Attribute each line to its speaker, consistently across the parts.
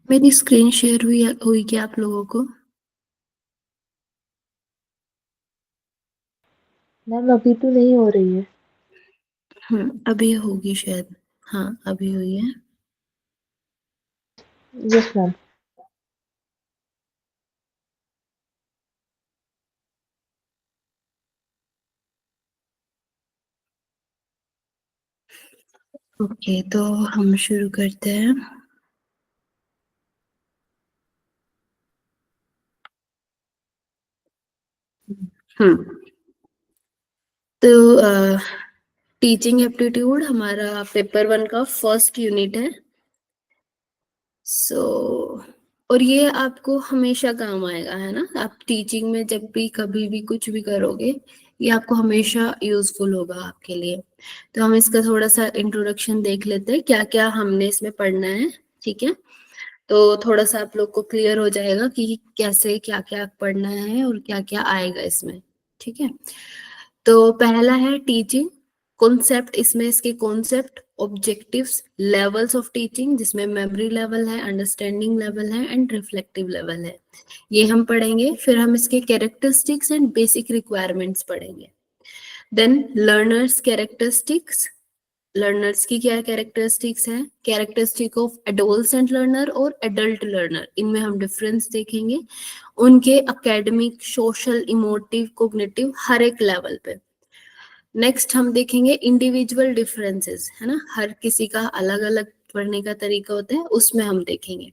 Speaker 1: मेरी screen share हुई क्या आप लोगों को?
Speaker 2: मैम अभी तो नहीं हो रही है।
Speaker 1: अभी होगी शायद। हाँ, अभी हुई है।
Speaker 2: Yes ma'am.
Speaker 1: ओके, तो हम शुरू करते हैं। हम्म तो टीचिंग एप्टीट्यूड हमारा पेपर 1 का फर्स्ट यूनिट है। सो और ये आपको हमेशा काम आएगा, है ना? आप टीचिंग में जब भी कभी भी कुछ भी करोगे, ये आपको हमेशा यूजफुल होगा आपके लिए। तो हम इसका थोड़ा सा इंट्रोडक्शन देख लेते हैं, क्या क्या हमने इसमें पढ़ना है। ठीक है, तो थोड़ा सा आप लोग को क्लियर हो जाएगा कि कैसे क्या क्या पढ़ना है और क्या क्या आएगा इसमें। ठीक है, तो पहला है टीचिंग कॉन्सेप्ट। इसमें इसके concept, objectives, levels of teaching, जिसमें मेमोरी लेवल है, अंडरस्टैंडिंग लेवल है एंड रिफ्लेक्टिव लेवल है, ये हम पढ़ेंगे। फिर हम इसके कैरेक्टरिस्टिक्स एंड बेसिक रिक्वायरमेंट्स पढ़ेंगे। देन लर्नर्स कैरेक्टरिस्टिक्स, लर्नर्स की क्या कैरेक्टरिस्टिक्स है, कैरेक्टरिस्टिक ऑफ एडोलसेंट लर्नर और एडल्ट लर्नर, इनमें हम डिफरेंस देखेंगे। उनके एकेडमिक, सोशल, इमोटिव, कोग्निटिव, हर एक लेवल पे। नेक्स्ट हम देखेंगे इंडिविजुअल डिफरेंसेस, है ना, हर किसी का अलग अलग पढ़ने का तरीका होता है, उसमें हम देखेंगे।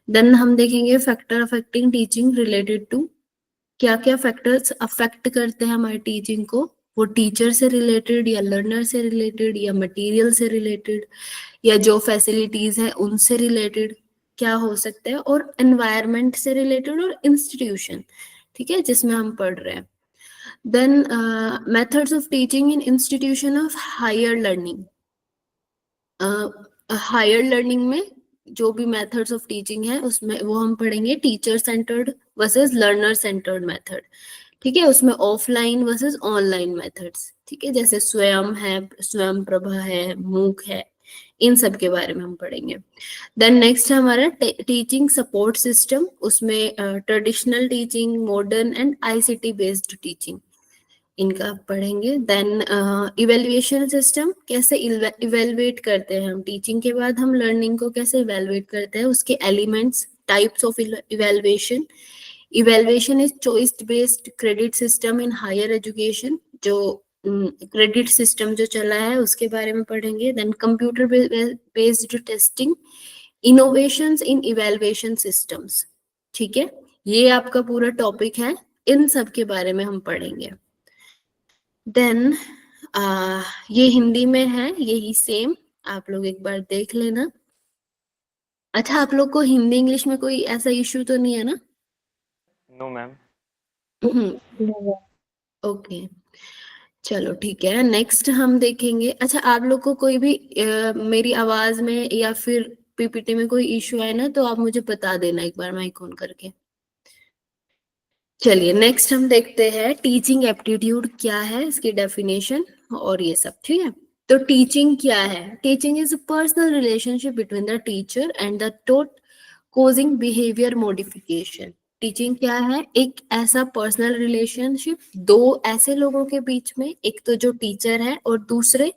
Speaker 1: देन हम देखेंगे factor affecting teaching related to, क्या क्या फैक्टर्स अफेक्ट करते हैं हमारी टीचिंग को, वो टीचर से रिलेटेड या लर्नर से रिलेटेड या मटेरियल से रिलेटेड या जो फैसिलिटीज है उनसे रिलेटेड क्या हो सकता है, और एनवायरनमेंट से रिलेटेड और इंस्टीट्यूशन, ठीक है, जिसमें हम पढ़ रहे हैं। Then methods of teaching in institution of higher learning. Higher learning में जो भी मेथड्स ऑफ टीचिंग है उसमें वो हम पढ़ेंगे teacher centred versus learner centred method. ठीक है, उसमें ऑफलाइन वर्सेस ऑनलाइन मेथड्स, ठीक है, जैसे स्वयं है, स्वयं प्रभा है, मूक है, इन सब के बारे में हम पढ़ेंगे। देन नेक्स्ट है हमारा टीचिंग सपोर्ट सिस्टम, उसमें traditional teaching, modern and ICT based teaching, इनका आप पढ़ेंगे। देन इवेल्युएशन सिस्टम, कैसे इवेलुएट करते हैं हम टीचिंग के बाद, हम लर्निंग को कैसे इवेलुएट करते हैं, उसके elements, types of evaluation. Evaluation is choice based credit system in higher education, जो क्रेडिट सिस्टम जो चला है उसके बारे में पढ़ेंगे। Then computer based testing, innovations in evaluation systems. ठीक है, ये आपका पूरा टॉपिक है, इन सब के बारे में हम पढ़ेंगे। देन ये हिंदी में है, यही सेम, आप लोग एक बार देख लेना। अच्छा, आप लोग को हिंदी इंग्लिश में कोई ऐसा इश्यू तो नहीं है ना?
Speaker 3: No ma'am.
Speaker 1: ओके, चलो ठीक है। नेक्स्ट हम देखेंगे, अच्छा आप लोग को कोई भी मेरी आवाज में या फिर पीपीटी में कोई इश्यू है ना, तो आप मुझे बता देना एक बार माइक ऑन करके। चलिए नेक्स्ट हम देखते हैं टीचिंग एप्टीट्यूड क्या है, इसकी डेफिनेशन और ये सब। ठीक है, तो टीचिंग क्या है? Teaching is a personal relationship between the teacher and the taught causing behaviour modification. Teaching क्या है? एक ऐसा पर्सनल रिलेशनशिप दो ऐसे लोगों के बीच में, एक तो जो टीचर है और दूसरे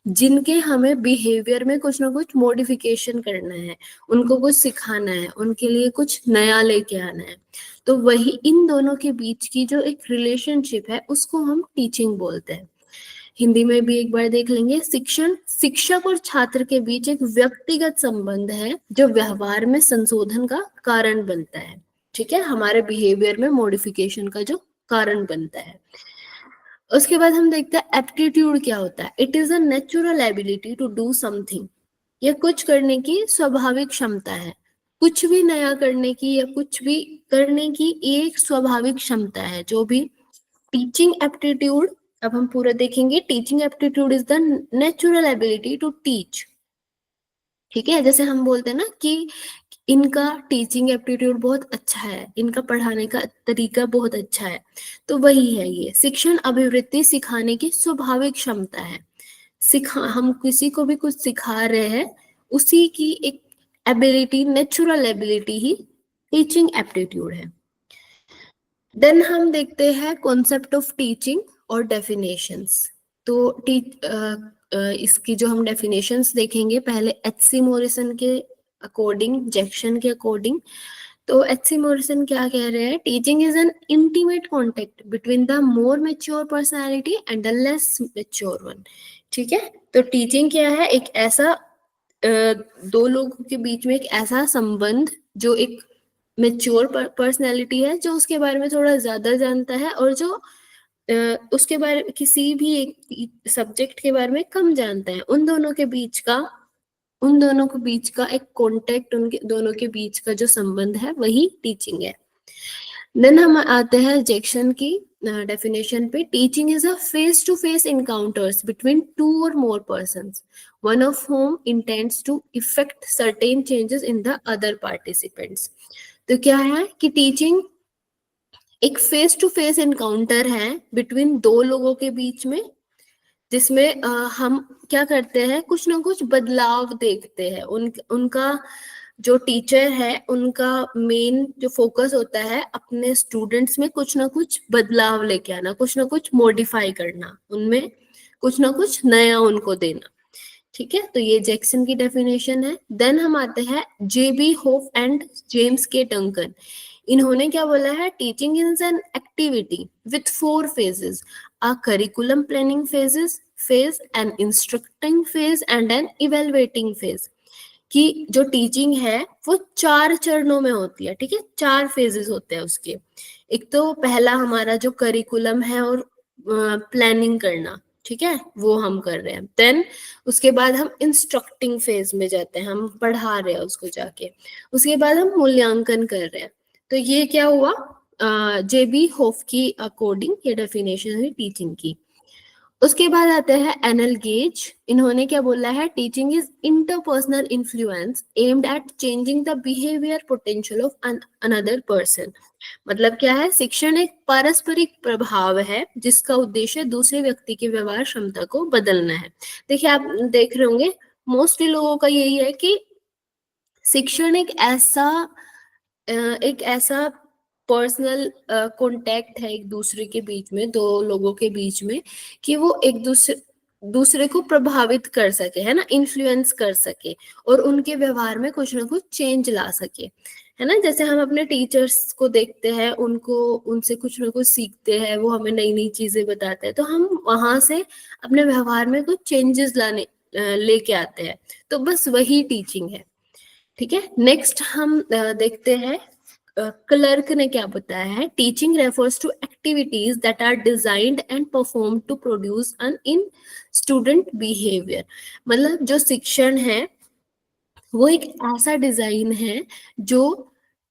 Speaker 1: जिनके हमें बिहेवियर में कुछ ना कुछ मॉडिफिकेशन करना है, उनको कुछ सिखाना है, उनके लिए कुछ नया लेके आना है। तो वही इन दोनों के बीच की जो एक रिलेशनशिप है उसको हम टीचिंग बोलते हैं। हिंदी में भी एक बार देख लेंगे, शिक्षण शिक्षक और छात्र के बीच एक व्यक्तिगत संबंध है जो व्यवहार में संशोधन का कारण बनता है। ठीक है, हमारे बिहेवियर में मॉडिफिकेशन का जो कारण बनता है। उसके बाद हम देखते हैं एप्टीट्यूड क्या होता है। It is a natural ability to do something, यह कुछ करने की स्वाभाविक क्षमता है। कुछ भी नया करने की या कुछ भी करने की एक स्वाभाविक क्षमता है जो भी। टीचिंग एप्टीट्यूड, अब हम पूरा देखेंगे। Teaching aptitude is the natural ability to teach. ठीक है, जैसे हम बोलते हैं ना कि इनका टीचिंग एप्टीट्यूड बहुत अच्छा है, इनका पढ़ाने का तरीका बहुत अच्छा है, तो वही है ये। शिक्षण अभिवृत्ति सिखाने की स्वाभाविक क्षमता है। हम किसी को भी कुछ सिखा रहे हैं, उसी की एक एबिलिटी, नेचुरल एबिलिटी ही टीचिंग एप्टीट्यूड है। देन हम देखते हैं कॉन्सेप्ट ऑफ टीचिंग और डेफिनेशंस। तो इसकी जो हम डेफिनेशंस देखेंगे, पहले एच.सी. मॉरिसन के अकॉर्डिंग, जैक्सन के अकॉर्डिंग। तो एच.सी. मॉरिसन क्या कह रहे हैं? Teaching is an intimate contact between the more mature personality and the less mature one. ठीक है, तो टीचिंग क्या है? एक ऐसा दो लोगों के बीच में एक ऐसा संबंध जो एक मेच्योर पर्सनैलिटी है, जो उसके बारे में थोड़ा ज्यादा जानता है, और जो उसके बारे किसी भी एक सब्जेक्ट के बारे में कम जानता है, उन दोनों के बीच का एक कॉन्टेक्ट, उनके दोनों के बीच का जो संबंध है, वही टीचिंग है। देन हम आते हैं जैक्सन की डेफिनेशन पे। Teaching is a face to face encounters between two or more persons, one of whom intends to effect certain changes in the other participants। तो क्या है कि टीचिंग एक फेस टू फेस इनकाउंटर है between दो लोगों के बीच में, जिसमें हम क्या करते हैं? कुछ ना कुछ बदलाव देखते हैं। उनका जो टीचर है, उनका मेन जो फोकस होता है अपने स्टूडेंट्स में कुछ ना कुछ बदलाव लेके आना, कुछ ना कुछ मॉडिफाई करना, उनमें कुछ ना कुछ नया उनको देना। ठीक है, तो ये जैक्सन की डेफिनेशन है। देन हम आते हैं जे.बी. होफ एंड जेम्स के डंकन। इन्होंने क्या बोला है? Teaching is an activity with 4 phases: a curriculum planning phase, an instructing phase and an evaluating phase। कि जो टीचिंग है वो 4 चरणों में होती है। ठीक है, 4 phases होते हैं उसके। एक तो पहला हमारा जो करिकुलम है और प्लानिंग करना, ठीक है, वो हम कर रहे हैं। देन उसके बाद हम इंस्ट्रक्टिंग फेज में जाते हैं, हम पढ़ा रहे हैं उसको जाके। उसके बाद हम मूल्यांकन कर रहे हैं। तो ये क्या हुआ? जे.बी. होफ की अकॉर्डिंग ये डेफिनेशन है टीचिंग की। उसके बाद आते हैं एनएल गेज। इन्होंने क्या बोला है? Teaching is interpersonal influence aimed at changing the behaviour potential of another person. मतलब क्या है? शिक्षण एक पारस्परिक प्रभाव है जिसका उद्देश्य दूसरे व्यक्ति की व्यवहार क्षमता को बदलना है। देखिए, आप देख रहे होंगे मोस्टली लोगों का यही है कि शिक्षण एक ऐसा पर्सनल कांटेक्ट है एक दूसरे के बीच में, दो लोगों के बीच में, कि वो एक दूसरे को प्रभावित कर सके, है ना, इन्फ्लुएंस कर सके, और उनके व्यवहार में कुछ ना कुछ चेंज ला सके, है ना। जैसे हम अपने टीचर्स को देखते हैं, उनसे कुछ ना कुछ सीखते हैं, वो हमें नई नई चीजें बताते हैं, तो हम वहां से अपने व्यवहार में कुछ चेंजेस लेके आते हैं। तो बस वही टीचिंग है। ठीक है, नेक्स्ट हम देखते हैं क्लर्क ने क्या बताया है। Teaching refers to activities that are designed and perform to produce an in student behaviour. मतलब जो शिक्षण है वो एक ऐसा डिजाइन है जो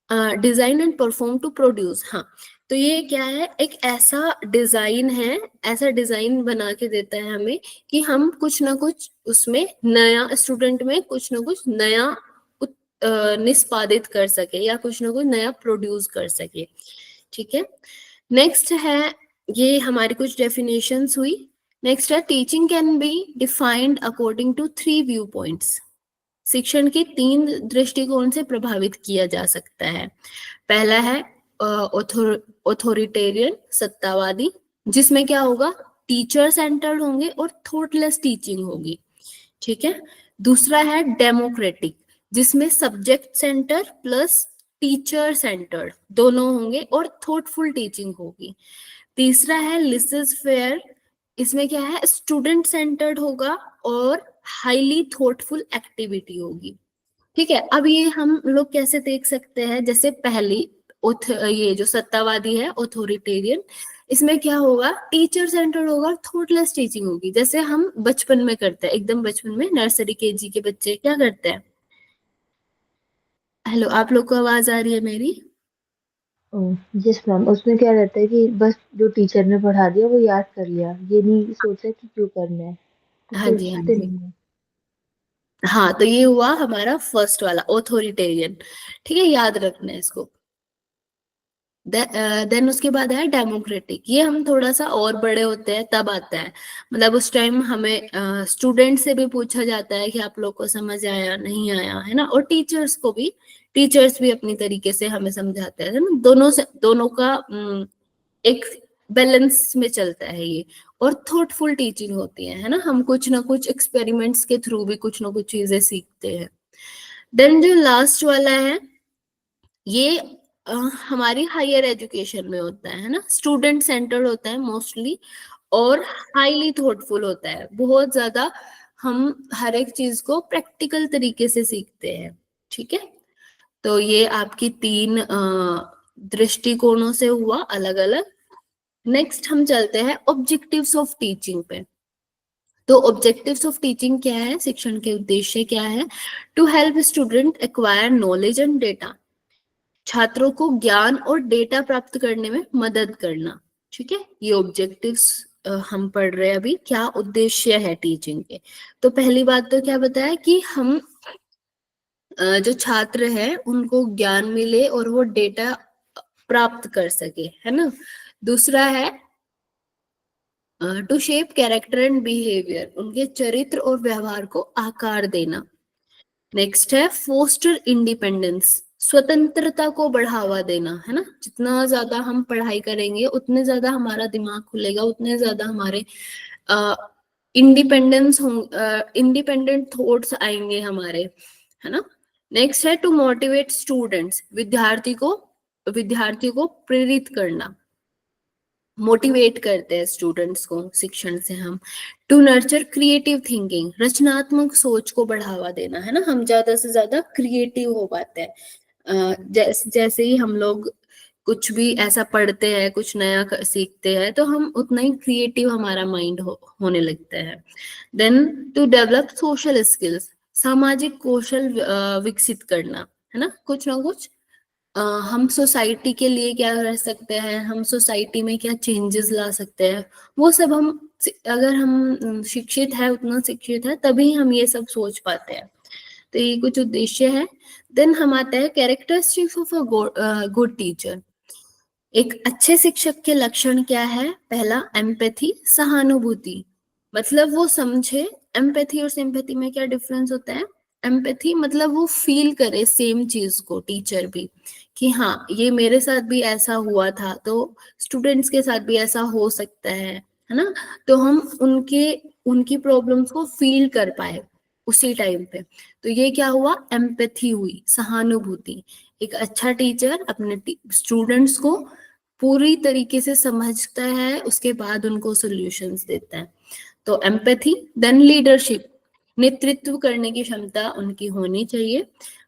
Speaker 1: design and perform to produce, हाँ, तो ये क्या है? एक ऐसा डिजाइन है, ऐसा डिजाइन बना के देता है हमें कि हम कुछ ना कुछ उसमें नया, स्टूडेंट में कुछ ना कुछ नया निष्पादित कर सके, या कुछ ना कुछ नया प्रोड्यूस कर सके। ठीक है, नेक्स्ट है, ये हमारी कुछ डेफिनेशंस हुई। नेक्स्ट है teaching can be defined according to 3 viewpoints. शिक्षण के 3 दृष्टिकोण से प्रभावित किया जा सकता है। पहला है ऑथोरिटेरियन, सत्तावादी, जिसमें क्या होगा? टीचर सेंटर्ड होंगे और थॉटलेस टीचिंग होगी। ठीक है, दूसरा है डेमोक्रेटिक, जिसमें subject centre plus teacher centred दोनों होंगे और थॉटफुल टीचिंग होगी। तीसरा है लिसेस फेयर, इसमें क्या है? स्टूडेंट सेंटर्ड होगा और हाईली थॉटफुल एक्टिविटी होगी। ठीक है, अब ये हम लोग कैसे देख सकते हैं? जैसे पहली ये जो सत्तावादी है, ऑथोरिटेरियन, इसमें क्या होगा? टीचर सेंटर्ड होगा, थॉटलेस टीचिंग होगी, जैसे हम बचपन में करते हैं, एकदम बचपन में नर्सरी केजी के बच्चे क्या करते हैं। हेलो, आप लोग को आवाज आ रही है मेरी?
Speaker 2: यस मैम, उसमें क्या रहता है कि बस जो टीचर ने पढ़ा दिया वो याद कर लिया, ये नहीं सोचा कि क्यों करना है, तो
Speaker 1: हाँ जी, हाँ
Speaker 2: सोचते
Speaker 1: जी।
Speaker 2: नहीं है।
Speaker 1: हाँ, तो ये हुआ हमारा फर्स्ट वाला ऑथोरिटेरियन। ठीक है, याद रखना है इसको। देन उसके बाद है डेमोक्रेटिक। ये हम थोड़ा सा और बड़े होते हैं तब आता है, मतलब उस टाइम हमें स्टूडेंट से भी पूछा जाता है कि आप लोग को समझ आया नहीं आया, है ना, और टीचर्स को भी, टीचर्स भी अपनी तरीके से हमें समझाते हैं, है ना, दोनों का एक बैलेंस में चलता है ये। और थॉटफुल टीचिंग होती है ना, हम कुछ ना कुछ एक्सपेरिमेंट्स के थ्रू भी कुछ ना कुछ चीजें सीखते हैं। देन जो लास्ट वाला है ये हमारी हायर एजुकेशन में होता है ना, स्टूडेंट सेंटर्ड होता है मोस्टली, और हाईली थॉटफुल होता है, बहुत ज्यादा हम हर एक चीज को प्रैक्टिकल तरीके से सीखते हैं। ठीक है, तो ये आपकी 3 दृष्टिकोणों से हुआ अलग अलग। नेक्स्ट हम चलते हैं ऑब्जेक्टिव्स ऑफ टीचिंग पे। तो ऑब्जेक्टिव्स ऑफ टीचिंग क्या है, शिक्षण के उद्देश्य क्या है? To help student acquire knowledge and data, छात्रों को ज्ञान और डेटा प्राप्त करने में मदद करना। ठीक है, ये ऑब्जेक्टिव्स हम पढ़ रहे हैं अभी, क्या उद्देश्य है टीचिंग के। तो पहली बात तो क्या बताया कि हम जो छात्र है उनको ज्ञान मिले और वो डेटा प्राप्त कर सके, है ना। दूसरा है to shape character and behaviour, उनके चरित्र और व्यवहार को आकार देना। नेक्स्ट है फोस्टर इंडिपेंडेंस, स्वतंत्रता को बढ़ावा देना, है ना, जितना ज्यादा हम पढ़ाई करेंगे उतने ज्यादा हमारा दिमाग खुलेगा, उतने ज्यादा हमारे इंडिपेंडेंस हो इंडिपेंडेंट थॉट्स आएंगे हमारे, है ना। नेक्स्ट है टू मोटिवेट स्टूडेंट्स, विद्यार्थी को प्रेरित करना, मोटिवेट करते हैं स्टूडेंट्स को शिक्षण से हम। टू नर्चर क्रिएटिव थिंकिंग, रचनात्मक सोच को बढ़ावा देना, है ना, हम ज्यादा से ज्यादा क्रिएटिव हो पाते हैं। जैसे ही हम लोग कुछ भी ऐसा पढ़ते हैं, कुछ नया सीखते हैं, तो हम उतना ही क्रिएटिव हमारा माइंड होने लगता है। Then to develop social skills, सामाजिक कौशल विकसित करना, है ना, कुछ ना कुछ हम सोसाइटी के लिए क्या कर सकते हैं, हम सोसाइटी में क्या चेंजेस ला सकते हैं, वो सब हम, अगर हम शिक्षित है, उतना शिक्षित है, तभी हम ये सब सोच पाते हैं। तो ये कुछ उद्देश्य है। देन हम आता है characteristics of a good teacher. एक अच्छे शिक्षक के लक्षण क्या है? पहला एम्पैथी, सहानुभूति, मतलब वो समझे। एम्पैथी और सिंपैथी में क्या डिफरेंस होता है? एम्पैथी मतलब वो फील करे सेम चीज को, टीचर भी, कि हाँ ये मेरे साथ भी ऐसा हुआ था, तो स्टूडेंट्स के साथ भी ऐसा हो सकता है ना, तो हम उनकी प्रॉब्लम्स को फील कर पाए उसी टाइम पे। तो ये क्या हुआ? एम्पैथी हुई, सहानुभूति। एक अच्छा टीचर अपने स्टूडेंट्स को पूरी तरीके से समझता है, उसके बाद उनको सॉल्यूशंस देता है। तो एम्पैथी। देन लीडरशिप, नेतृत्व करने की क्षमता उनकी होनी चाहिए,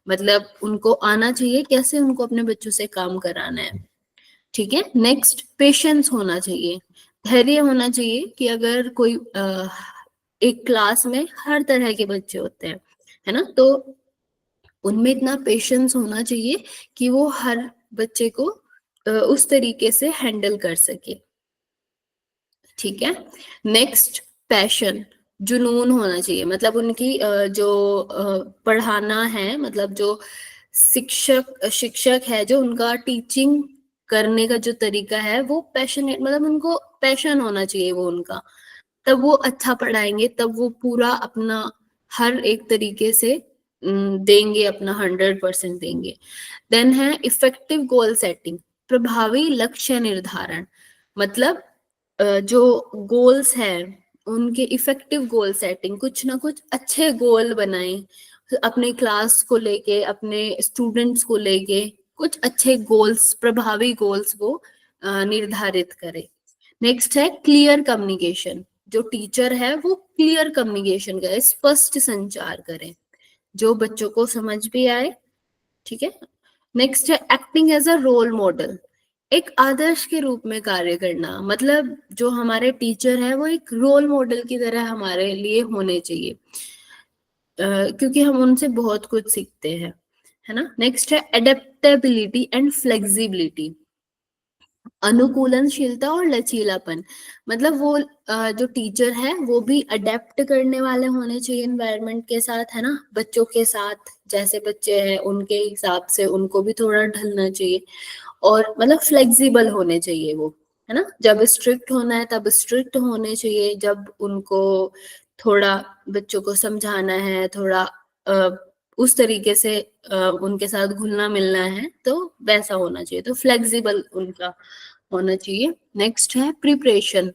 Speaker 1: मतलब उनको आना चाहिए कैसे उनको अपने बच्चों से काम कराना है। ठीक है। नेक्स्ट पेशेंस होना चाहिए, धैर्य होना चाहिए, कि अगर कोई एक क्लास में हर तरह के बच्चे होते हैं, है ना, तो उनमें इतना पेशेंस होना चाहिए कि वो हर बच्चे को उस तरीके से हैंडल कर सके। ठीक है। नेक्स्ट पैशन, जुनून होना चाहिए, मतलब उनकी जो पढ़ाना है, मतलब जो शिक्षक है, जो उनका टीचिंग करने का जो तरीका है वो पैशनेट, मतलब उनको पैशन होना चाहिए वो उनका, तब वो अच्छा पढ़ाएंगे, तब वो पूरा अपना हर एक तरीके से देंगे, अपना 100% देंगे। देन है इफेक्टिव गोल सेटिंग, प्रभावी लक्ष्य निर्धारण, मतलब जो गोल्स हैं उनके इफेक्टिव गोल सेटिंग, कुछ ना कुछ अच्छे गोल बनाएं, अपने क्लास को लेके, अपने स्टूडेंट्स को लेके कुछ अच्छे गोल्स, प्रभावी गोल्स वो निर्धारित करें। नेक्स्ट है क्लियर कम्युनिकेशन, जो टीचर है वो क्लियर कम्युनिकेशन करे, स्पष्ट संचार करे, जो बच्चों को समझ भी आए। ठीक है। नेक्स्ट है acting as a role model, एक आदर्श के रूप में कार्य करना, मतलब जो हमारे टीचर है वो एक रोल मॉडल की तरह हमारे लिए होने चाहिए, क्योंकि हम उनसे बहुत कुछ सीखते हैं, है ना। नेक्स्ट है एडेप्टेबिलिटी एंड फ्लेक्सिबिलिटी, अनुकूलनशीलता और लचीलापन, मतलब वो जो टीचर है वो भी अडेप्ट करने वाले होने चाहिए एनवायरनमेंट के साथ, है ना, बच्चों के साथ, जैसे बच्चे हैं उनके हिसाब से उनको भी थोड़ा ढलना चाहिए। और मतलब फ्लेक्सिबल होने चाहिए वो, है ना। जब स्ट्रिक्ट होना है तब स्ट्रिक्ट होने चाहिए, जब उनको थोड़ा बच्चों को समझाना है, थोड़ा उस तरीके से उनके साथ घुलना मिलना है तो वैसा होना चाहिए, तो फ्लेक्सिबल उनका होना चाहिए। नेक्स्ट है प्रिपरेशन,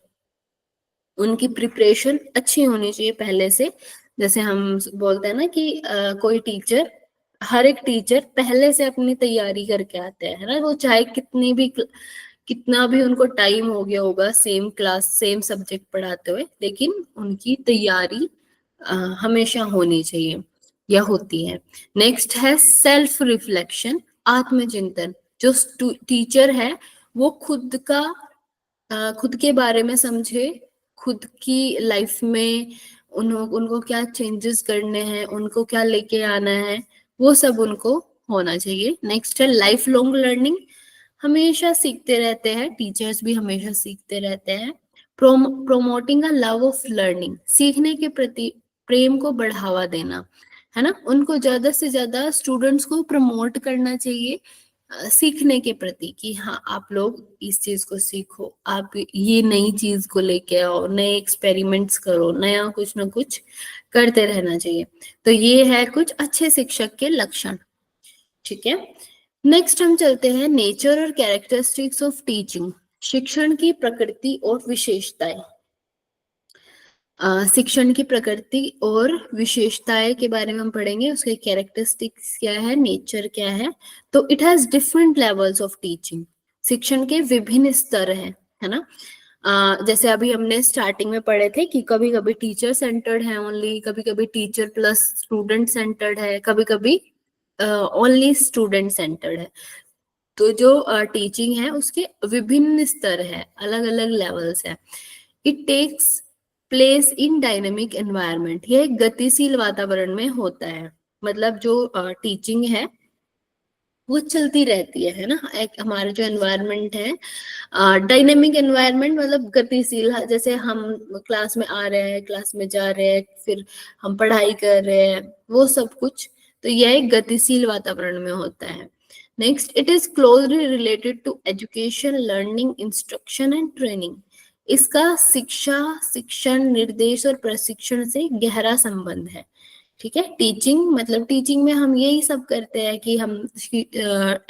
Speaker 1: उनकी प्रिपरेशन अच्छी होनी चाहिए पहले से। जैसे हम बोलते हैं ना कि कोई टीचर, हर एक टीचर पहले से अपनी तैयारी करके आते हैं, है ना। वो चाहे कितना भी उनको टाइम हो गया होगा सेम क्लास सेम सब्जेक्ट पढ़ाते हुए, लेकिन उनकी तैयारी हमेशा होनी चाहिए या होती है। नेक्स्ट है सेल्फ रिफ्लेक्शन, आत्मचिंतन। जो टीचर है वो खुद के बारे में समझे, खुद की लाइफ में उनको क्या चेंजेस करने हैं, उनको क्या लेके आना है, वो सब उनको होना चाहिए। नेक्स्ट है लाइफ लॉन्ग लर्निंग, हमेशा सीखते रहते हैं, टीचर्स भी हमेशा सीखते रहते हैं। Promoting a love of learning, सीखने के प्रति प्रेम को बढ़ावा देना, है ना। उनको ज्यादा से ज्यादा स्टूडेंट्स को प्रमोट करना चाहिए सीखने के प्रति, कि हाँ आप लोग इस चीज को सीखो, आप ये नई चीज को लेके आओ, नए एक्सपेरिमेंट्स करो, नया कुछ ना कुछ करते रहना चाहिए। तो ये है कुछ अच्छे शिक्षक के लक्षण, ठीक है। नेक्स्ट हम चलते हैं नेचर और कैरेक्टरिस्टिक्स ऑफ टीचिंग, शिक्षण की प्रकृति और विशेषताएं। शिक्षण की प्रकृति और विशेषताएं के बारे में हम पढ़ेंगे, उसके कैरेक्टरिस्टिक्स क्या है, नेचर क्या है। तो it has different levels of teaching, शिक्षण के विभिन्न स्तर है ना। जैसे अभी हमने स्टार्टिंग में पढ़े थे कि कभी कभी टीचर सेंटर्ड है ओनली, कभी कभी टीचर प्लस स्टूडेंट सेंटर्ड है, कभी कभी ओनली स्टूडेंट सेंटर्ड है। तो जो टीचिंग है उसके विभिन्न स्तर है, अलग अलग लेवल्स है। It takes place in dynamic environment, यह एक गतिशील वातावरण में होता है। मतलब जो टीचिंग है वो चलती रहती है ना। एक हमारा जो एनवायरनमेंट है डायनेमिक एनवायरनमेंट, मतलब गतिशील, जैसे हम क्लास में आ रहे हैं, क्लास में जा रहे हैं, फिर हम पढ़ाई कर रहे हैं, वो सब कुछ, तो यह एक गतिशील वातावरण में होता है। Next, it is closely related to education, learning, instruction and training, इसका शिक्षा, शिक्षण, निर्देश और प्रशिक्षण से गहरा संबंध है, ठीक है। टीचिंग मतलब टीचिंग में हम यही सब करते हैं कि हम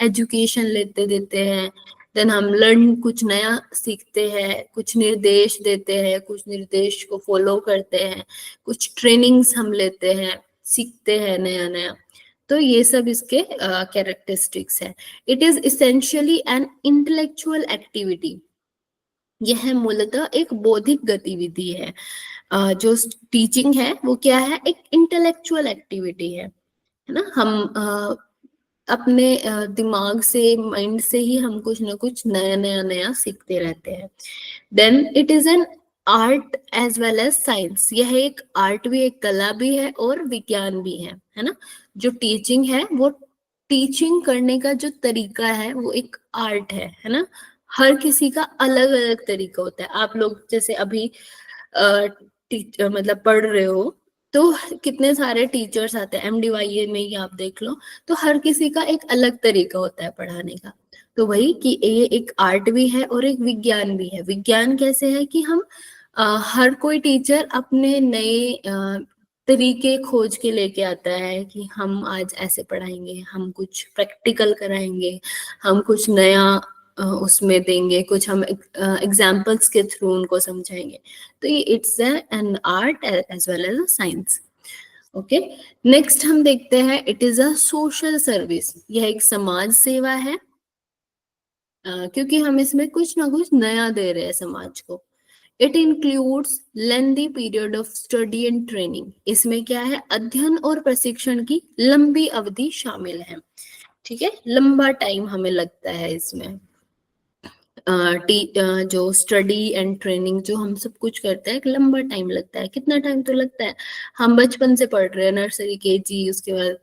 Speaker 1: एजुकेशन लेते देते हैं, देन हम लर्न कुछ नया सीखते हैं, कुछ निर्देश देते हैं, कुछ निर्देश को फॉलो करते हैं, कुछ ट्रेनिंग्स हम लेते हैं, सीखते हैं नया नया। तो ये सब इसके कैरेक्टरिस्टिक्स है। It is essentially an intellectual activity, यह मूलतः एक बौद्धिक गतिविधि है। जो टीचिंग है वो क्या है, एक इंटेलेक्चुअल एक्टिविटी है ना। हम अपने दिमाग से, माइंड से ही हम कुछ ना कुछ नया नया नया सीखते रहते हैं। Then it is an art as well as science, यह एक आर्ट भी, एक कला भी है और विज्ञान भी है ना। जो टीचिंग है वो टीचिंग करने का जो तरीका है वो एक आर्ट है ना। हर किसी का अलग अलग तरीका होता है। आप लोग जैसे अभी मतलब पढ़ रहे हो तो कितने सारे टीचर्स आते हैं, एमडीवाईए में ही आप देख लो, तो हर किसी का एक अलग तरीका होता है पढ़ाने का। तो वही कि ये एक आर्ट भी है और एक विज्ञान भी है। विज्ञान कैसे है कि हम हर कोई टीचर अपने नए तरीके खोज के लेके आता है कि हम आज ऐसे पढ़ाएंगे, हम कुछ प्रैक्टिकल कराएंगे, हम कुछ नया उसमें देंगे, कुछ हम एग्जाम्पल्स के थ्रू उनको समझाएंगे। तो ये it's an art as well as a science. Okay, next हम देखते हैं it is a social service, यह एक समाज सेवा है क्योंकि हम इसमें कुछ ना कुछ नया दे रहे हैं समाज को। It includes lengthy period of study and training, इसमें क्या है, अध्ययन और प्रशिक्षण की लंबी अवधि शामिल है, ठीक है। लंबा टाइम हमें लगता है इसमें। जो स्टडी एंड ट्रेनिंग जो हम सब कुछ करते हैं, एक लंबा टाइम लगता है। कितना टाइम तो लगता है, हम बचपन से पढ़ रहे हैं, नर्सरी, केजी, उसके बाद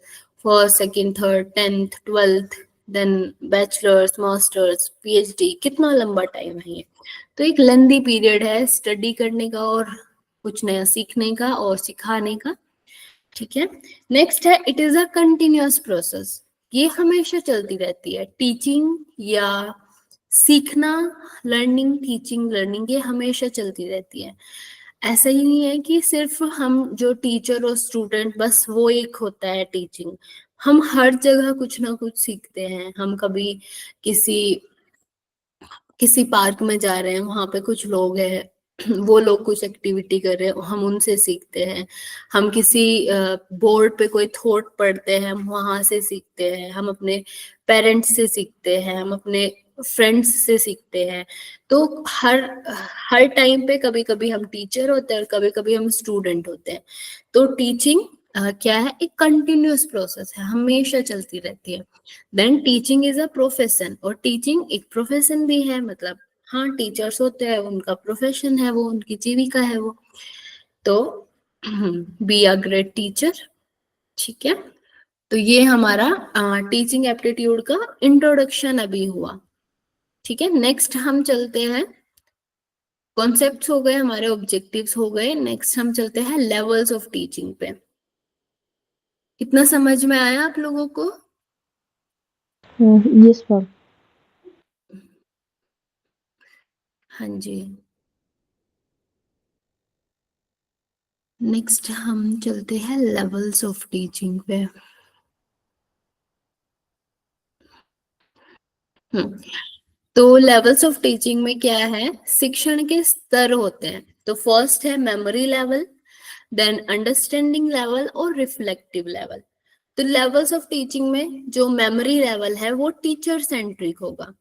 Speaker 1: first, second, third, 10th, 12th, then bachelors, masters, PhD, कितना लंबा टाइम है ये। तो एक लेंदी पीरियड है स्टडी करने का और कुछ नया सीखने का और सिखाने का, ठीक है। नेक्स्ट है it is a continuous process, ये हमेशा चलती रहती है। टीचिंग या सीखना, लर्निंग, टीचिंग, लर्निंग, ये हमेशा चलती रहती है। ऐसा ही नहीं है कि सिर्फ हम जो टीचर और स्टूडेंट बस वो एक होता है टीचिंग। हम हर जगह कुछ ना कुछ सीखते हैं। हम कभी किसी किसी पार्क में जा रहे हैं, वहां पे कुछ लोग हैं, वो लोग कुछ एक्टिविटी कर रहे हैं, हम उनसे सीखते हैं। हम किसी बोर्ड पे कोई थॉट पढ़ते हैं, हम वहां से सीखते हैं। हम अपने पेरेंट्स से सीखते हैं, हम अपने फ्रेंड्स से सीखते हैं। तो हर हर टाइम पे कभी कभी हम टीचर होते हैं और कभी कभी हम स्टूडेंट होते हैं। तो टीचिंग क्या है, एक कंटिन्यूअस प्रोसेस है, हमेशा चलती रहती है। Then teaching is a profession, और टीचिंग एक प्रोफेशन भी है। मतलब हाँ, टीचर्स होते हैं, उनका प्रोफेशन है, वो उनकी जीविका है वो। तो बी अ ग्रेट टीचर, ठीक है। तो ये हमारा टीचिंग एप्टीट्यूड का इंट्रोडक्शन अभी हुआ, ठीक है। नेक्स्ट हम चलते हैं, कॉन्सेप्ट्स हो गए हमारे, ऑब्जेक्टिव्स हो गए। नेक्स्ट हम चलते हैं लेवल्स ऑफ टीचिंग पे। इतना समझ में आया आप लोगों को?
Speaker 2: Yes ma'am.
Speaker 1: हाँ जी। नेक्स्ट हम चलते हैं लेवल्स ऑफ टीचिंग पे। तो लेवल्स ऑफ टीचिंग में क्या है, शिक्षण के स्तर होते हैं। तो फर्स्ट है memory level, then understanding level और रिफ्लेक्टिव लेवल। तो लेवल्स ऑफ टीचिंग में जो मेमोरी लेवल है वो टीचर सेंट्रिक होगा,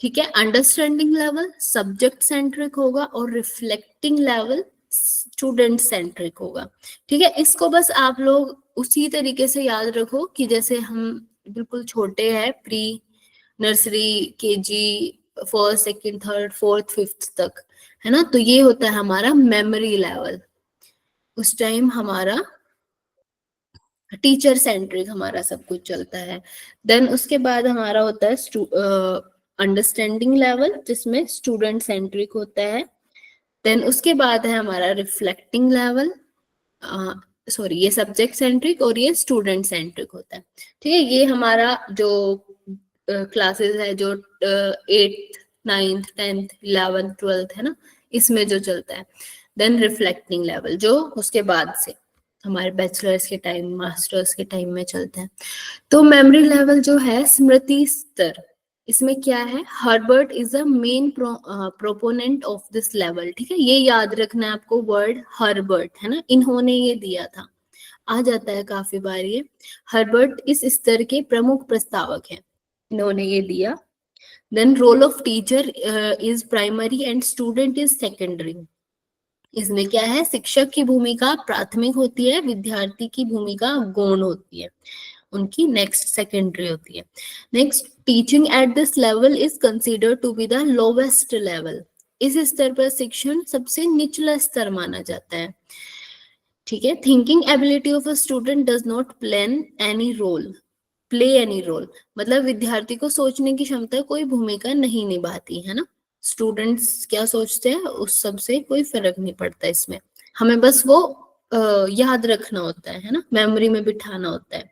Speaker 1: ठीक है। अंडरस्टैंडिंग लेवल सब्जेक्ट सेंट्रिक होगा और रिफ्लेक्टिंग लेवल स्टूडेंट सेंट्रिक होगा, ठीक है। इसको बस आप लोग उसी तरीके से याद रखो कि जैसे हम बिल्कुल छोटे हैं, pre nursery, KG, first, second, third, fourth, fifth तक, है ना। तो ये होता है हमारा मेमोरी लेवल। उस टाइम हमारा टीचर सेंट्रिक हमारा सब कुछ चलता है। देन उसके बाद हमारा होता है अंडरस्टैंडिंग लेवल, जिसमें स्टूडेंट सेंट्रिक होता है। देन उसके बाद है हमारा रिफ्लेक्टिंग लेवल, सॉरी, ये सब्जेक्ट सेंट्रिक और ये स्टूडेंट सेंट्रिक होता है, ठीक है। ये हमारा जो क्लासेस है, जो 8th 9th 10th 11th 12th है ना, इसमें जो चलता है। देन रिफ्लेक्टिंग लेवल जो उसके बाद से हमारे बैचलर्स के टाइम, मास्टर्स के टाइम में चलते हैं। तो मेमोरी लेवल जो है, स्मृति स्तर, इसमें क्या है, Herbert is a main proponent of this level, ठीक है। ये याद रखना है आपको, वर्ड हर्बर्ट है ना, इन्होंने ये दिया था, आ जाता है काफी बार ये। हर्बर्ट इस स्तर के प्रमुख प्रस्तावक हैं, इन्होंने ये दिया। Then role of teacher is primary and student is secondary. इसमें क्या है, शिक्षक की भूमिका प्राथमिक होती है, विद्यार्थी की भूमिका गौण होती है, उनकी नेक्स्ट सेकेंडरी होती है। Next, teaching at this level is considered to be the lowest level. इस स्तर पर शिक्षण सबसे निचला स्तर माना जाता है, ठीक है। Thinking ability of a student does not play any role, मतलब विद्यार्थी को सोचने की क्षमता कोई भूमिका नहीं निभाती, है ना। स्टूडेंट्स क्या सोचते हैं उस सब से कोई फर्क नहीं पड़ता इसमें, हमें बस वो याद रखना होता है ना, मेमोरी में बिठाना होता है।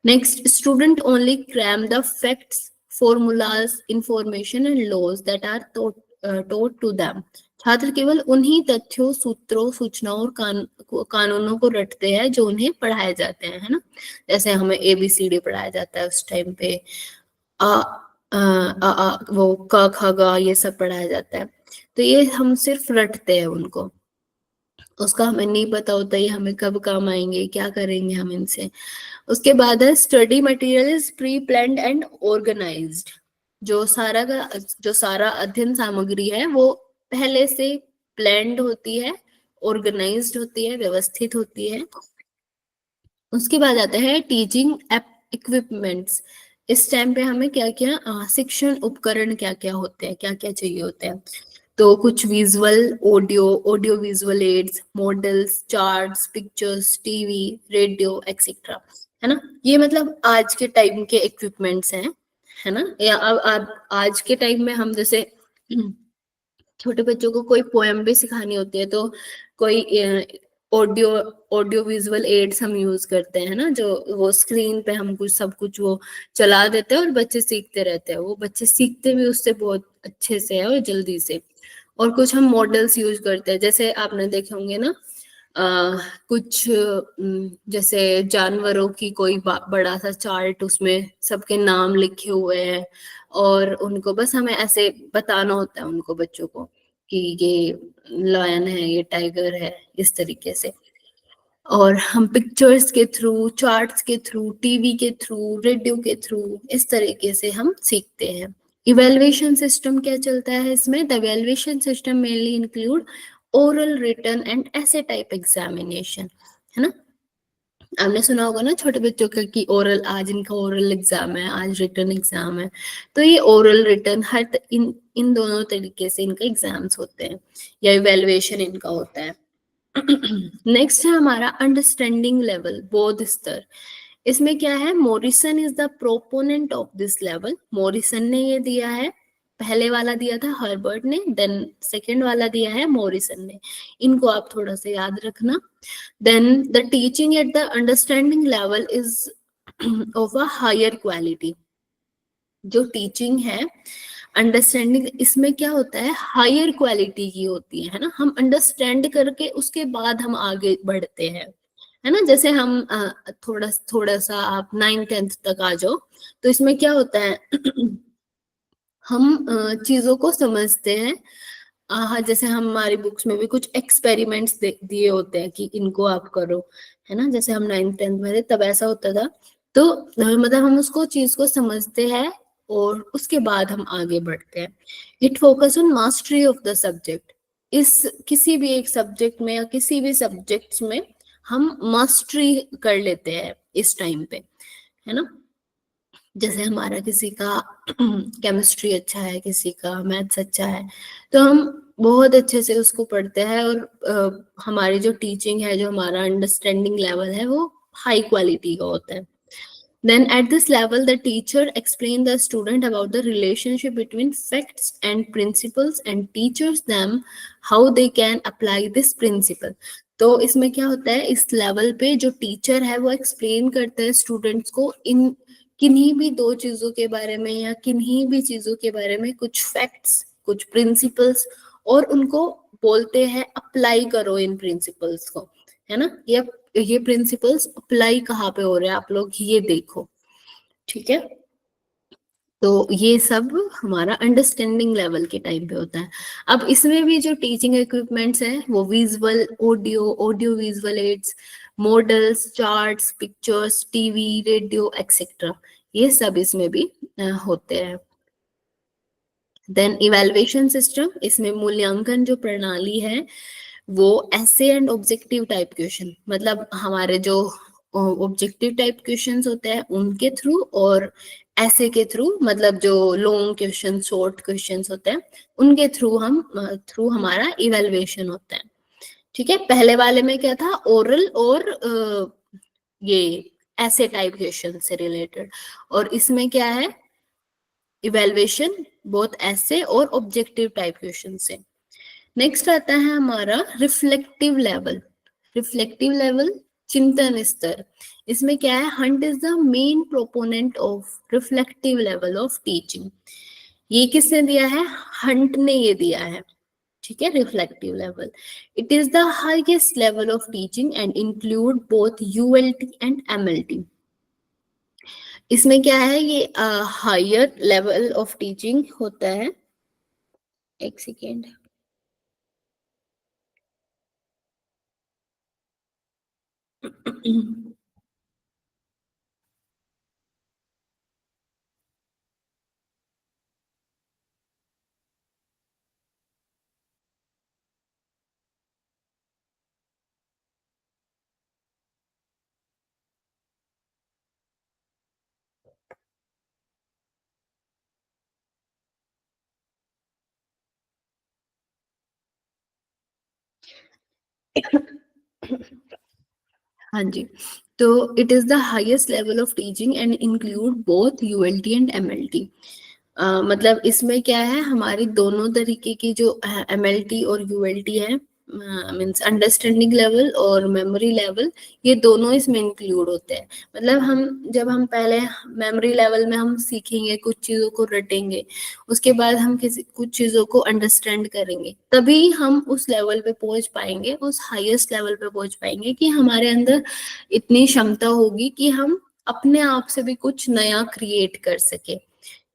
Speaker 1: Next, student only cram the facts, formulas, information and laws that are taught to them। छात्र केवल उन्हीं तथ्यों, सूत्रों, सूचनाओं और कानूनों को रटते हैं जो उन्हें पढ़ाए जाते हैं, है ना। जैसे हमें ABCD पढ़ाया जाता है उस टाइम पे, वो क ख ग ये सब पढ़ाया जाता है। तो ये हम सिर्फ रटते हैं उनको, उसका हमें नहीं पता होता ये हमें कब काम आएंगे, क्या करेंगे हम इनसे। उसके बाद है study material is pre planned and organised. जो सारा अध्ययन सामग्री है वो पहले से प्लान्ड होती है, ऑर्गेनाइज्ड होती है, व्यवस्थित होती है। उसके बाद आता है टीचिंग इक्विपमेंट्स। इस टाइम पे हमें क्या क्या शिक्षण उपकरण क्या क्या होते हैं, क्या क्या चाहिए होते हैं। तो कुछ visual, audio visual aids, models, charts, pictures, TV, radio etcetera, है ना। ये मतलब आज के टाइम के इक्विपमेंट्स हैं, है ना। या अब आज के टाइम में हम जैसे छोटे बच्चों को कोई पोएम भी सिखानी होती है, तो कोई ऑडियो ऑडियो विजुअल एड्स हम यूज करते हैं ना, जो वो स्क्रीन पे हम कुछ सब कुछ वो चला देते हैं और बच्चे सीखते रहते हैं, वो बच्चे सीखते भी उससे बहुत अच्छे से है और जल्दी से। और कुछ हम मॉडल्स यूज करते हैं, जैसे आपने देखे होंगे ना कुछ जैसे जानवरों की कोई बड़ा सा चार्ट, उसमें सबके नाम लिखे हुए हैं और उनको बस हमें ऐसे बताना होता है उनको, बच्चों को, कि ये लायन है, ये टाइगर है, इस तरीके से। और हम पिक्चर्स के थ्रू, चार्ट्स के थ्रू, टीवी के थ्रू, रेडियो के थ्रू, इस तरीके से हम सीखते हैं। इवेल्युएशन सिस्टम क्या चलता है इसमें? The evaluation system mainly include oral, written and ऐसे टाइप एग्जामिनेशन, है ना। आपने सुना होगा ना छोटे बच्चों का कि ओरल, आज इनका ओरल एग्जाम है, आज रिटन एग्जाम है। तो ये ओरल रिटन हर इन दोनों तरीके से इनके एग्जाम्स होते हैं या इवेल्युएशन इनका होता है। नेक्स्ट है हमारा अंडरस्टैंडिंग लेवल, बोध स्तर। इसमें क्या है? Morrison is the proponent of this level. Morrison ने ये दिया है, पहले वाला दिया था हर्बर्ट ने, देन सेकंड वाला दिया है मॉरिसन ने। इनको आप थोड़ा सा याद रखना। then the teaching at the understanding level is of a higher quality। जो टीचिंग है अंडरस्टैंडिंग, इसमें क्या होता है? हायर क्वालिटी की होती है ना। हम अंडरस्टैंड करके उसके बाद हम आगे बढ़ते हैं, है ना। जैसे हम थोड़ा थोड़ा सा आप 9th-10th तक आ जाओ, तो इसमें क्या होता है? हम चीजों को समझते हैं। हाँ, जैसे हमारी बुक्स में भी कुछ एक्सपेरिमेंट्स दिए होते हैं कि इनको आप करो, है ना। जैसे हम 9th-10th में थे तब ऐसा होता था। तो मतलब हम उसको चीज को समझते हैं और उसके बाद हम आगे बढ़ते हैं। It focus on mastery of the subject. इस किसी भी एक सब्जेक्ट में या किसी भी सब्जेक्ट्स में हम मास्टरी कर लेते हैं इस टाइम पे, है ना। जैसे हमारा किसी का केमिस्ट्री अच्छा है, किसी का मैथ्स अच्छा है, तो हम बहुत अच्छे से उसको पढ़ते हैं और हमारी जो टीचिंग है, जो हमारा अंडरस्टैंडिंग लेवल है, वो हाई क्वालिटी का होता है। Then at this level, the teacher explain the student about the relationship between facts and principles and teaches them how they can apply this principle। तो इसमें क्या होता है? इस लेवल पे जो टीचर है वो एक्सप्लेन करता है स्टूडेंट्स को इन किन्हीं भी दो चीजों के बारे में या किन्हीं भी चीजों के बारे में, कुछ फैक्ट्स, कुछ प्रिंसिपल्स, और उनको बोलते हैं अप्लाई करो इन प्रिंसिपल्स को, है ना। ये प्रिंसिपल्स अप्लाई कहाँ पे हो रहे हैं, आप लोग ये देखो, ठीक है। तो ये सब हमारा अंडरस्टैंडिंग लेवल के टाइम पे होता है। अब इसमें भी जो टीचिंग इक्विपमेंट्स हैं वो visual, audio visual aids, models, charts, pictures, TV, radio etcetera, ये सब इसमें भी होते हैं। देन इवैल्यूएशन सिस्टम, इसमें मूल्यांकन जो प्रणाली है वो ऐसे एंड ऑब्जेक्टिव टाइप क्वेश्चन, मतलब हमारे जो ऑब्जेक्टिव टाइप क्वेश्चंस होते हैं उनके थ्रू, और ऐसे के थ्रू, मतलब जो लॉन्ग क्वेश्चन, शॉर्ट क्वेश्चंस होते हैं उनके थ्रू हमारा इवैल्यूएशन होता है, ठीक है। पहले वाले में क्या था? ओरल और ये ऐसे टाइप क्वेश्चन से रिलेटेड, और इसमें क्या है? इवैल्यूएशन बोथ ऐसे और ऑब्जेक्टिव टाइप क्वेश्चन से। नेक्स्ट आता है हमारा रिफ्लेक्टिव लेवल। रिफ्लेक्टिव लेवल, चिंतन स्तर। इसमें क्या है? Hunt is the main proponent of reflective level of teaching. ये किसने दिया है? हंट ने ये दिया है, ठीक है। Reflective level, it is the highest level of teaching and include both यूएलटी and MLT. इसमें क्या है? ये हायर लेवल ऑफ टीचिंग होता है। एक सेकेंड। हाँ जी, तो it is the highest level of teaching and include both यूएलटी and MLT. मतलब इसमें क्या है? हमारी दोनों तरीके की जो एमएलटी और यूएलटी है मीन्स अंडरस्टैंडिंग लेवल और मेमोरी लेवल, ये दोनों इसमें इंक्लूड होते हैं। मतलब जब हम पहले मेमोरी लेवल में हम सीखेंगे, कुछ चीजों को रटेंगे, उसके बाद हम कुछ चीजों को अंडरस्टैंड करेंगे, तभी हम उस लेवल पे पहुंच पाएंगे, उस हाईएस्ट लेवल पे पहुंच पाएंगे कि हमारे अंदर इतनी क्षमता होगी कि हम अपने आप से भी कुछ नया क्रिएट कर सके।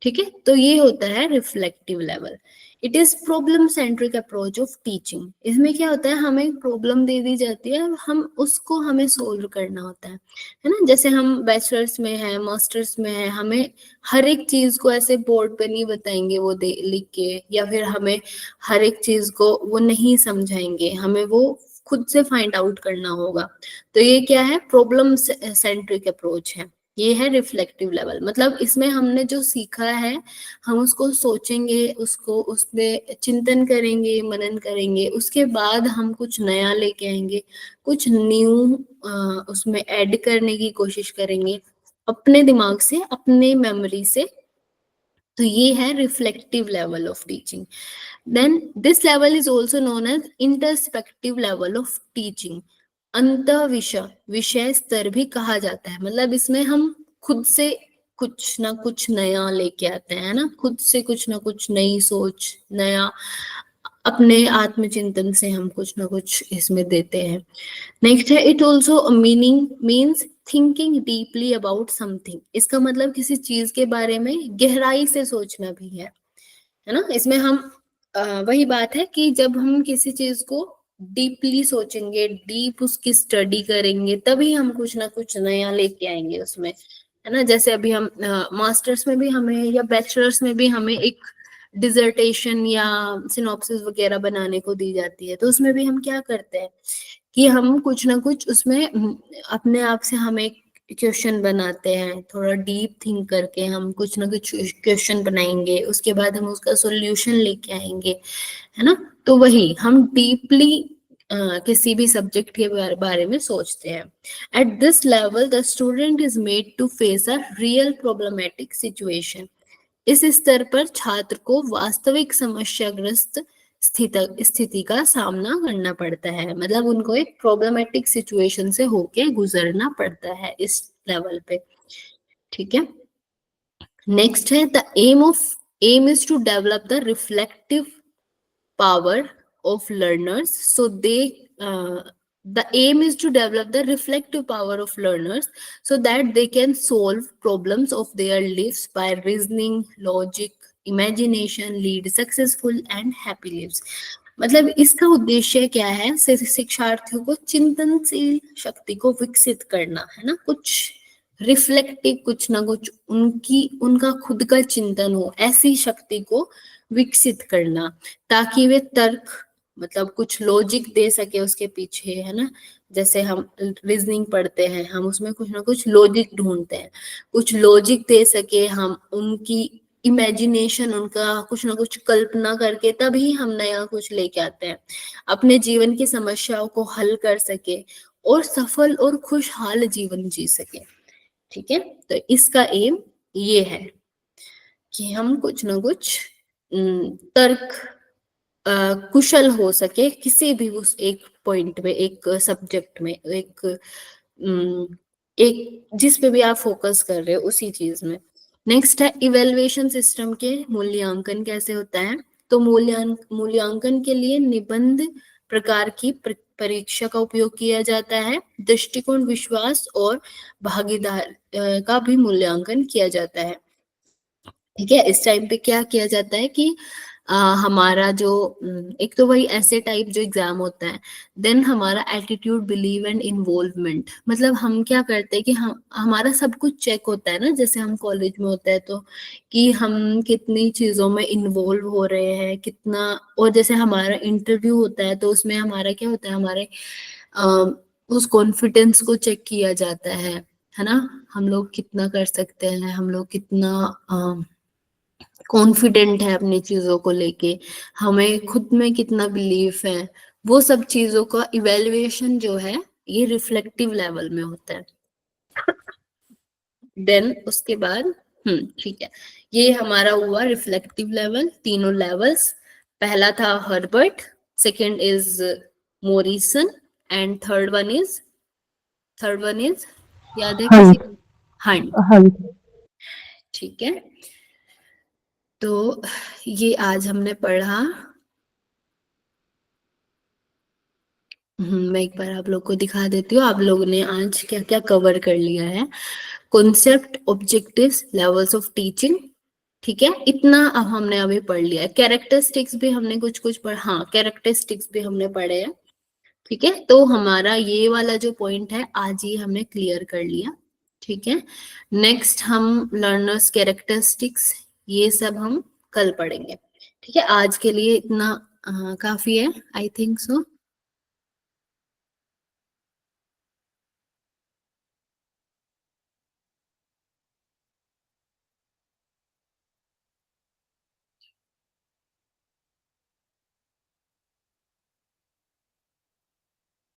Speaker 1: ठीक है, तो ये होता है reflective level. It is problem centric approach of teaching. इसमें क्या होता है, हमें एक प्रॉब्लम दे दी जाती है, हम उसको हमें सोल्व करना होता है ना। जैसे हम बैचलर्स में है, मास्टर्स में है, हमें हर एक चीज को ऐसे बोर्ड पे नहीं बताएंगे वो दे लिख के, या फिर हमें हर एक चीज को वो नहीं समझाएंगे, हमें वो खुद से फाइंड आउट करना होगा। तो ये क्या है, प्रॉब्लम सेंट्रिक अप्रोच है। ये है रिफ्लेक्टिव लेवल। मतलब इसमें हमने जो सीखा है, हम उसको सोचेंगे, उसको उसमें चिंतन करेंगे, मनन करेंगे, उसके बाद हम कुछ नया लेके आएंगे, कुछ न्यू उसमें ऐड करने की कोशिश करेंगे अपने दिमाग से, अपने मेमोरी से। तो ये है reflective level of teaching. Then this level is also known as introspective level of teaching. विषय स्तर भी कहा जाता है। मतलब इसमें हम खुद से कुछ ना कुछ नया लेके आते हैं ना, खुद से कुछ ना कुछ नई सोच, नया अपने आत्मचिंतन से हम कुछ ना कुछ इसमें देते हैं। नेक्स्ट है, it also means thinking deeply about something. इसका मतलब किसी चीज के बारे में गहराई से सोचना भी है ना। इसमें हम वही बात है कि जब हम किसी चीज को डीपली सोचेंगे, डीप उसकी स्टडी करेंगे, तभी हम कुछ ना कुछ नया लेके आएंगे उसमें, है ना। जैसे अभी हम मास्टर्स में भी हमें या बैचलर्स में भी हमें एक डिसर्टेशन या सिनॉप्सिस वगैरह बनाने को दी जाती है, तो उसमें भी हम क्या करते हैं कि हम कुछ ना कुछ उसमें अपने आप से हम एक क्वेश्चन बनाते हैं, थोड़ा डीप थिंक करके हम कुछ ना कुछ क्वेश्चन बनाएंगे, उसके बाद हम उसका सॉल्यूशन लेके आएंगे, है ना। तो वही हम डीपली किसी भी सब्जेक्ट के बारे में सोचते हैं। At this level the student is made to face a real problematic situation. इस स्तर पर छात्र को वास्तविक समस्याग्रस्त स्थिति का सामना करना पड़ता है। मतलब उनको एक प्रॉब्लमेटिक सिचुएशन से होके गुजरना पड़ता है इस लेवल पे। ठीक है, नेक्स्ट है the aim is to develop the reflective power of learners, so the aim is to develop the reflective power of learners so that they can solve problems of their lives by reasoning, logic, imagination, lead successful and happy lives. मतलब इसका उद्देश्य क्या है, शिक्षार्थियों को चिंतनशील शक्ति को विकसित करना, है ना। कुछ रिफ्लेक्टिव, कुछ ना कुछ उनका खुद का चिंतन हो, ऐसी शक्ति को विकसित करना, ताकि वे तर्क, मतलब कुछ लॉजिक दे सके उसके पीछे, है ना। जैसे हम रीजनिंग पढ़ते हैं, हम उसमें कुछ ना कुछ लॉजिक ढूंढते हैं, कुछ लॉजिक दे सके हम, उनकी इमेजिनेशन, उनका कुछ ना कुछ कल्पना करके तभी हम नया कुछ लेके आते हैं, अपने जीवन की समस्याओं को हल कर सके और सफल और खुशहाल जीवन जी सके। ठीक है, तो इसका एम ये है कि हम कुछ ना कुछ तर्क कुशल हो सके किसी भी उस एक पॉइंट में, एक सब्जेक्ट में, एक जिस पे भी आप फोकस कर रहे हो उसी चीज में। नेक्स्ट है इवेल्युएशन सिस्टम के मूल्यांकन कैसे होता है। तो मूल्यांकन के लिए निबंध प्रकार की परीक्षा का उपयोग किया जाता है। दृष्टिकोण, विश्वास और भागीदार का भी मूल्यांकन किया जाता है। ठीक है, इस टाइम पे क्या किया जाता है कि हमारा जो एक तो वही ऐसे टाइप जो एग्जाम होता है, देन हमारा एटीट्यूड, बिलीव एंड इन्वॉल्वमेंट। मतलब हम क्या करते हैं कि हम हमारा सब कुछ चेक होता है ना, जैसे हम कॉलेज में होता है तो कि हम कितनी चीजों में इन्वॉल्व हो रहे हैं, कितना। और जैसे हमारा इंटरव्यू होता है तो उसमें हमारा क्या होता है, हमारे उस कॉन्फिडेंस को चेक किया जाता है ना। हम लोग कितना कर सकते हैं, हम लोग कितना कॉन्फिडेंट है अपनी चीजों को लेके, हमें खुद में कितना बिलीफ है, वो सब चीजों का इवेल्युएशन जो है ये रिफ्लेक्टिव लेवल में होता है। देन उसके बाद ठीक है, ये हमारा हुआ रिफ्लेक्टिव लेवल। तीनों लेवल्स, पहला था Herbert, second is Morrison, and third one is याद है
Speaker 2: हंट।
Speaker 1: किसी को? हंट।
Speaker 2: हंट।
Speaker 1: ठीक है, तो ये आज हमने पढ़ा। मैं एक बार आप लोग को दिखा देती हूँ आप लोगों ने आज क्या क्या कवर कर लिया है। Concept, objectives, levels of teaching, ठीक है, इतना अब हमने अभी पढ़ लिया है। कैरेक्टरिस्टिक्स भी हमने कुछ कुछ पढ़, हाँ कैरेक्टरिस्टिक्स भी हमने पढ़े हैं। ठीक है, तो हमारा ये वाला जो पॉइंट है आज ये हमने क्लियर कर लिया। ठीक है, नेक्स्ट हम लर्नर्स कैरेक्टरिस्टिक्स ये सब हम कल पढ़ेंगे। ठीक है, आज के लिए इतना काफी है, आई थिंक सो।